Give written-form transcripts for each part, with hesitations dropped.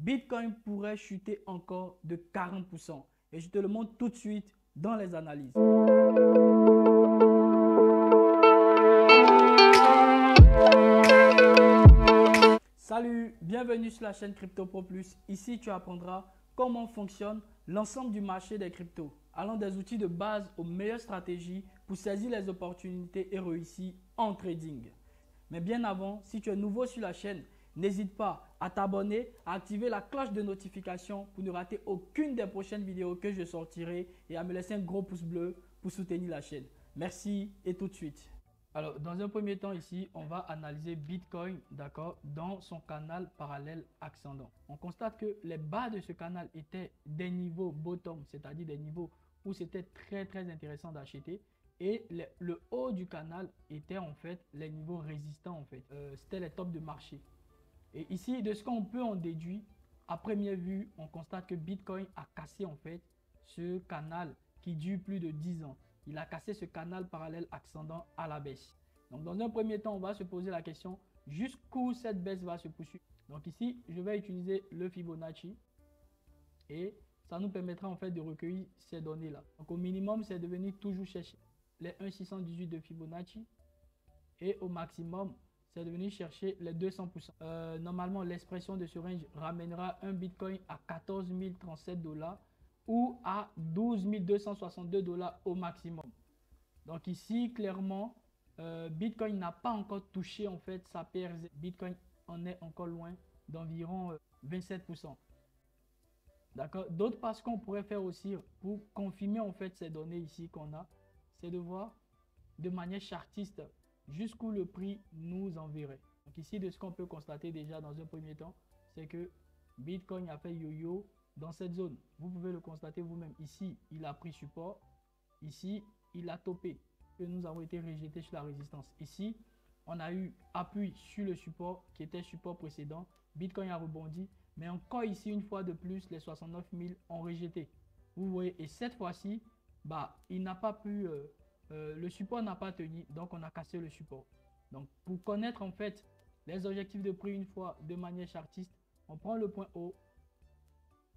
Bitcoin pourrait chuter encore de 40%. Et je te le montre tout de suite dans les analyses. Salut, bienvenue sur la chaîne Crypto Pro Plus. Ici, tu apprendras comment fonctionne l'ensemble du marché des cryptos, allant des outils de base aux meilleures stratégies pour saisir les opportunités et réussir en trading. Mais bien avant, si tu es nouveau sur la chaîne, n'hésite pas à t'abonner, à activer la cloche de notification pour ne rater aucune des prochaines vidéos que je sortirai et à me laisser un gros pouce bleu pour soutenir la chaîne. Merci et tout de suite. Alors, dans un premier temps ici, on va analyser Bitcoin, d'accord, dans son canal parallèle ascendant. On constate que les bas de ce canal étaient des niveaux bottom, c'est-à-dire des niveaux où c'était très intéressant d'acheter. Et le haut du canal était en fait les niveaux résistants en fait. C'était les tops de marché. Et ici, de ce qu'on peut en déduire, à première vue, on constate que Bitcoin a cassé en fait ce canal qui dure plus de 10 ans. Il a cassé ce canal parallèle ascendant à la baisse. Donc, dans un premier temps, on va se poser la question jusqu'où cette baisse va se poursuivre. Donc ici, je vais utiliser le Fibonacci et ça nous permettra en fait de recueillir ces données-là. Donc au minimum, c'est de venir toujours chercher les 1,618 de Fibonacci et au maximum, c'est de venir chercher les 200%. Normalement, l'expression de ce range ramènera un Bitcoin à 14 037 $ ou à 12 262 $ au maximum. Donc ici, clairement, Bitcoin n'a pas encore touché en fait sa PRZ. Bitcoin en est encore loin d'environ 27%. D'accord. D'autres passes qu'on pourrait faire aussi pour confirmer en fait ces données ici qu'on a, c'est de voir de manière chartiste jusqu'où le prix nous enverrait. Donc ici, de ce qu'on peut constater déjà dans un premier temps, c'est que Bitcoin a fait yo-yo dans cette zone. Vous pouvez le constater vous-même. Ici, il a pris support. Ici, il a topé. Et nous avons été rejetés sur la résistance. Ici, on a eu appui sur le support qui était support précédent. Bitcoin a rebondi. Mais encore ici, une fois de plus, les 69 000 ont rejeté. Vous voyez, et cette fois-ci, il n'a pas pu... le support n'a pas tenu, donc on a cassé le support. Donc pour connaître en fait les objectifs de prix une fois de manière chartiste, on prend le point haut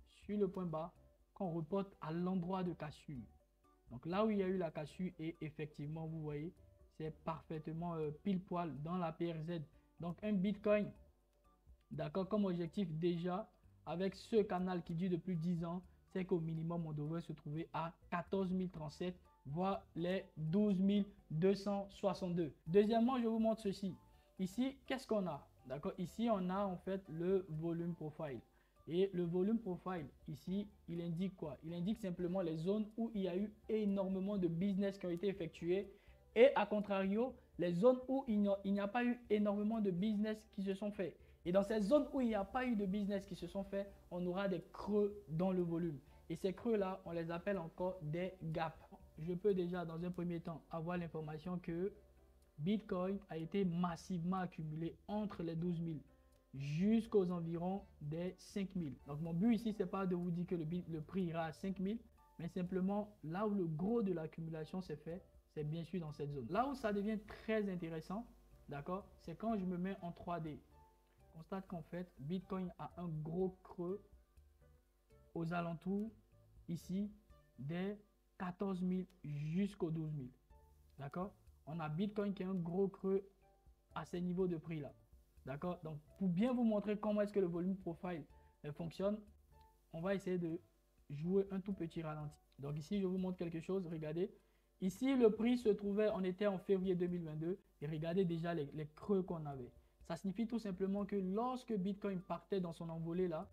sur le point bas qu'on reporte à l'endroit de cassure. Donc là où il y a eu la cassure et effectivement vous voyez c'est parfaitement pile poil dans la PRZ. Donc un Bitcoin, d'accord, comme objectif déjà avec ce canal qui dure depuis 10 ans, c'est qu'au minimum on devrait se trouver à 14 037 voire les 12 262. Deuxièmement, je vous montre ceci. Ici, qu'est-ce qu'on a? D'accord, ici on a en fait le volume profile. Et le volume profile, ici, il indique quoi? Il indique simplement les zones où il y a eu énormément de business qui ont été effectués. Et à contrario, les zones où il n'y a pas eu énormément de business qui se sont faits. Et dans ces zones où il n'y a pas eu de business qui se sont faits, on aura des creux dans le volume. Et ces creux-là, on les appelle encore des gaps. Je peux déjà dans un premier temps avoir l'information que Bitcoin a été massivement accumulé entre les 12 000 jusqu'aux environs des 5 000. Donc mon but ici, c'est pas de vous dire que le prix ira à 5 000, mais simplement là où le gros de l'accumulation s'est fait, c'est bien sûr dans cette zone. Là où ça devient très intéressant, d'accord, c'est quand je me mets en 3D. On constate qu'en fait, Bitcoin a un gros creux aux alentours ici des 14 000 jusqu'aux 12 000. D'accord? On a Bitcoin qui a un gros creux à ces niveaux de prix là. D'accord? Donc, pour bien vous montrer comment est-ce que le volume profile fonctionne, on va essayer de jouer un tout petit ralenti. Donc ici, je vous montre quelque chose. Regardez. Ici, le prix se trouvait, on était en février 2022 et regardez déjà les creux qu'on avait. Ça signifie tout simplement que lorsque Bitcoin partait dans son envolée là,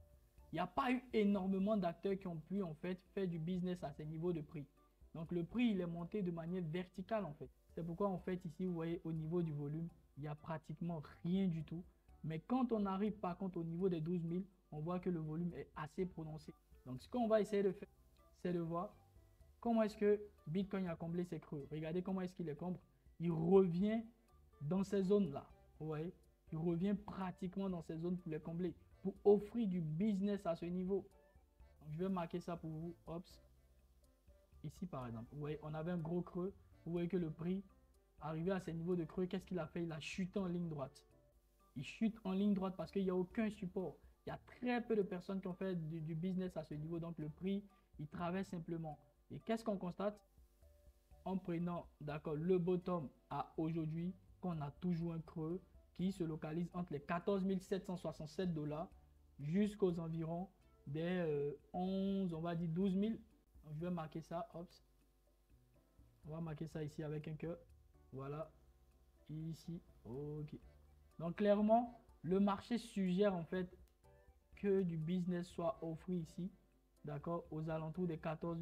il n'y a pas eu énormément d'acteurs qui ont pu en fait faire du business à ces niveaux de prix. Donc le prix il est monté de manière verticale en fait. C'est pourquoi en fait ici vous voyez au niveau du volume, il n'y a pratiquement rien du tout. Mais quand on arrive par contre au niveau des 12 000, on voit que le volume est assez prononcé. Donc ce qu'on va essayer de faire, c'est de voir comment est-ce que Bitcoin a comblé ses creux. Regardez comment est-ce qu'il les comble. Il revient dans ces zones-là. Vous voyez, il revient pratiquement dans ces zones pour les combler, pour offrir du business à ce niveau. Donc, je vais marquer ça pour vous. Ops. Ici par exemple, vous voyez, on avait un gros creux. Vous voyez que le prix, arrivé à ces niveaux de creux, qu'est-ce qu'il a fait? Il a chuté en ligne droite. Il chute en ligne droite parce qu'il n'y a aucun support. Il y a très peu de personnes qui ont fait du business à ce niveau. Donc, le prix, il traverse simplement. Et qu'est-ce qu'on constate? En prenant, d'accord, le bottom à aujourd'hui, qu'on a toujours un creux qui se localise entre les 14 767 $ jusqu'aux environs des 11, on va dire 12 000. Donc, je vais marquer ça, hop. On va marquer ça ici avec un cœur. Voilà. Ici. OK. Donc, clairement, le marché suggère en fait que du business soit offert ici. D'accord. Aux alentours des 14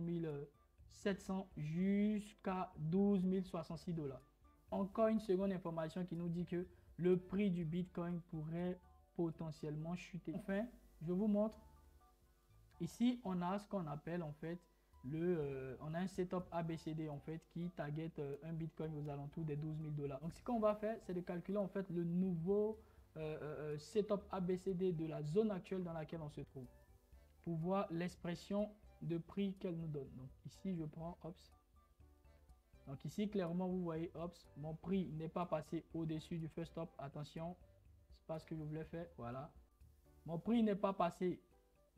700 jusqu'à 12 066 $. Encore une seconde information qui nous dit que le prix du Bitcoin pourrait potentiellement chuter. Enfin, je vous montre. Ici, on a ce qu'on appelle en fait on a un setup ABCD en fait qui target un Bitcoin aux alentours des 12 000 $. Donc, ce qu'on va faire, c'est de calculer en fait le nouveau setup ABCD de la zone actuelle dans laquelle on se trouve pour voir l'expression de prix qu'elle nous donne. Donc, ici, je prends Ops. Donc, ici, clairement, vous voyez Ops. Mon prix n'est pas passé au-dessus du first stop. Attention, c'est pas ce que je voulais faire. Voilà. Mon prix n'est pas passé,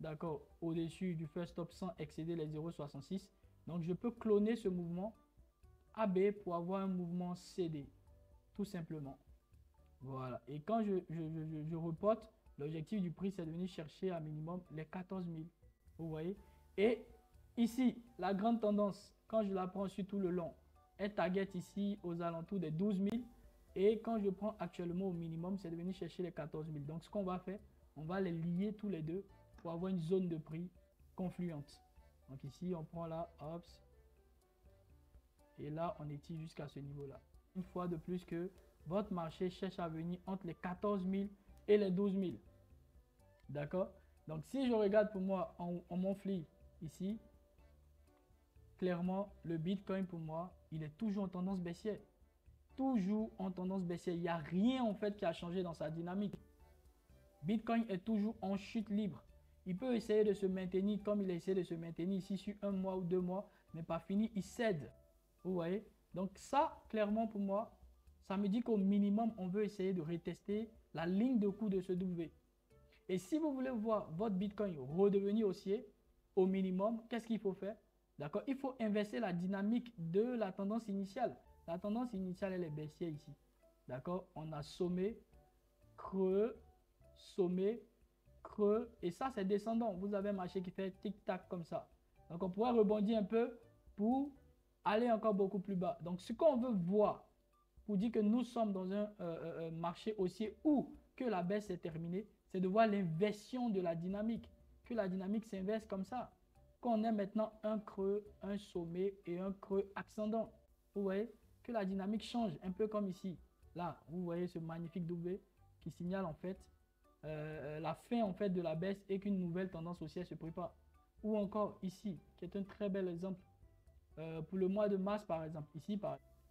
d'accord, au-dessus du first stop sans excéder les 0,66. Donc, je peux cloner ce mouvement AB pour avoir un mouvement CD, tout simplement. Voilà. Et quand je reporte, l'objectif du prix, c'est de venir chercher à minimum les 14 000. Vous voyez? Et ici, la grande tendance, quand je la prends sur tout le long, elle target ici aux alentours des 12 000. Et quand je prends actuellement au minimum, c'est de venir chercher les 14 000. Donc, ce qu'on va faire, on va les lier tous les deux pour avoir une zone de prix confluente. Donc ici, on prend là, hop. Et là, on étire jusqu'à ce niveau-là. Une fois de plus que votre marché cherche à venir entre les 14 000 et les 12 000. D'accord? Donc, si je regarde pour moi en monthly ici, clairement, le Bitcoin pour moi, il est toujours en tendance baissière. Toujours en tendance baissière. Il n'y a rien en fait qui a changé dans sa dynamique. Bitcoin est toujours en chute libre. Il peut essayer de se maintenir comme il a essayé de se maintenir ici sur 1 mois ou 2 mois, mais pas fini, il cède. Vous voyez? Donc ça, clairement pour moi, ça me dit qu'au minimum, on veut essayer de retester la ligne de coût de ce W. Et si vous voulez voir votre Bitcoin redevenir haussier, au minimum, qu'est-ce qu'il faut faire? D'accord? Il faut inverser la dynamique de la tendance initiale. La tendance initiale, elle est baissière ici. D'accord? On a sommet, creux, sommet, creux. Et ça, c'est descendant. Vous avez un marché qui fait tic-tac comme ça. Donc, on pourrait rebondir un peu pour aller encore beaucoup plus bas. Donc, ce qu'on veut voir pour dire que nous sommes dans un marché haussier ou que la baisse est terminée, c'est de voir l'inversion de la dynamique. Que la dynamique s'inverse comme ça. Qu'on ait maintenant un creux, un sommet et un creux ascendant. Vous voyez que la dynamique change un peu comme ici. Là, vous voyez ce magnifique W qui signale en fait la fin en fait de la baisse et qu'une nouvelle tendance haussière se prépare. Ou encore ici, qui est un très bel exemple. Pour le mois de mars par exemple, ici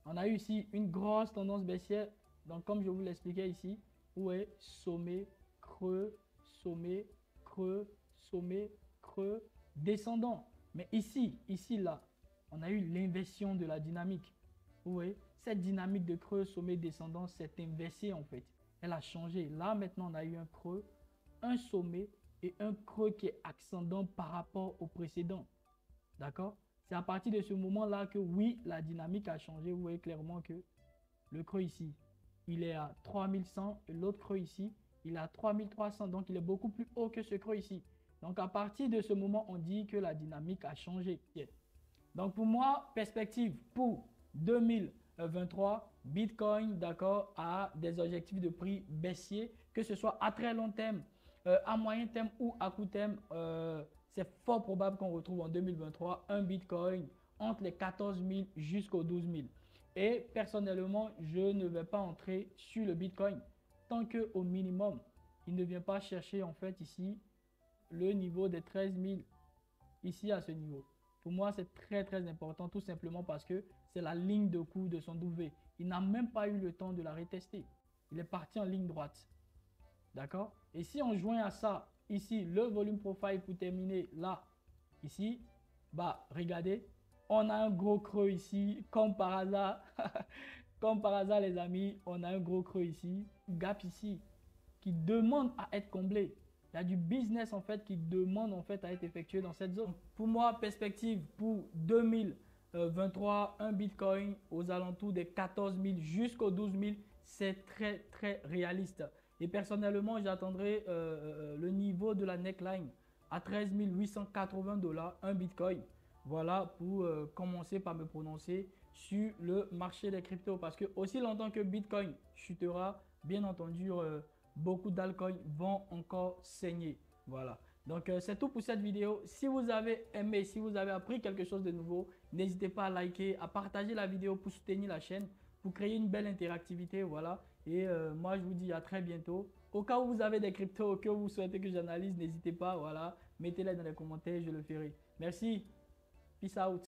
on a eu ici une grosse tendance baissière. Donc comme je vous l'expliquais ici, où est sommet, creux, sommet, creux, sommet, creux, descendant. Mais ici, là, on a eu l'inversion de la dynamique. Vous voyez, cette dynamique de creux, sommet, descendant s'est inversée en fait. Elle a changé. Là, maintenant, on a eu un creux, un sommet et un creux qui est ascendant par rapport au précédent. D'accord? C'est à partir de ce moment-là que oui, la dynamique a changé. Vous voyez clairement que le creux ici, il est à 3100 et l'autre creux ici, il est à 3300. Donc, il est beaucoup plus haut que ce creux ici. Donc, à partir de ce moment, on dit que la dynamique a changé. Donc, pour moi, perspective pour 2023, Bitcoin, d'accord, a des objectifs de prix baissiers, que ce soit à très long terme, à moyen terme ou à court terme. C'est fort probable qu'on retrouve en 2023 un Bitcoin entre les 14 000 jusqu'aux 12 000. Et personnellement, je ne vais pas entrer sur le Bitcoin tant qu'au minimum, il ne vient pas chercher en fait ici le niveau des 13 000 ici à ce niveau. Pour moi, c'est très très important tout simplement parce que c'est la ligne de coût de son W. Il n'a même pas eu le temps de la retester. Il est parti en ligne droite. D'accord? Et si on joint à ça, ici, le volume profile pour terminer là, ici, bah regardez, on a un gros creux ici, comme par hasard. Comme par hasard les amis, on a un gros creux ici, gap ici, qui demande à être comblé. Il y a du business en fait qui demande en fait à être effectué dans cette zone. Pour moi, perspective pour 2023, un Bitcoin aux alentours des 14 000 jusqu'aux 12 000, c'est très réaliste. Et personnellement, j'attendrai le niveau de la neckline à 13 880 $, un Bitcoin. Voilà pour commencer par me prononcer sur le marché des cryptos. Parce que aussi longtemps que Bitcoin chutera, bien entendu, beaucoup d'altcoins vont encore saigner. Voilà. Donc, c'est tout pour cette vidéo. Si vous avez aimé, si vous avez appris quelque chose de nouveau, n'hésitez pas à liker, à partager la vidéo pour soutenir la chaîne, pour créer une belle interactivité. Voilà. Et moi, je vous dis à très bientôt. Au cas où vous avez des cryptos que vous souhaitez que j'analyse, n'hésitez pas. Voilà. Mettez-les dans les commentaires, je le ferai. Merci. Peace out.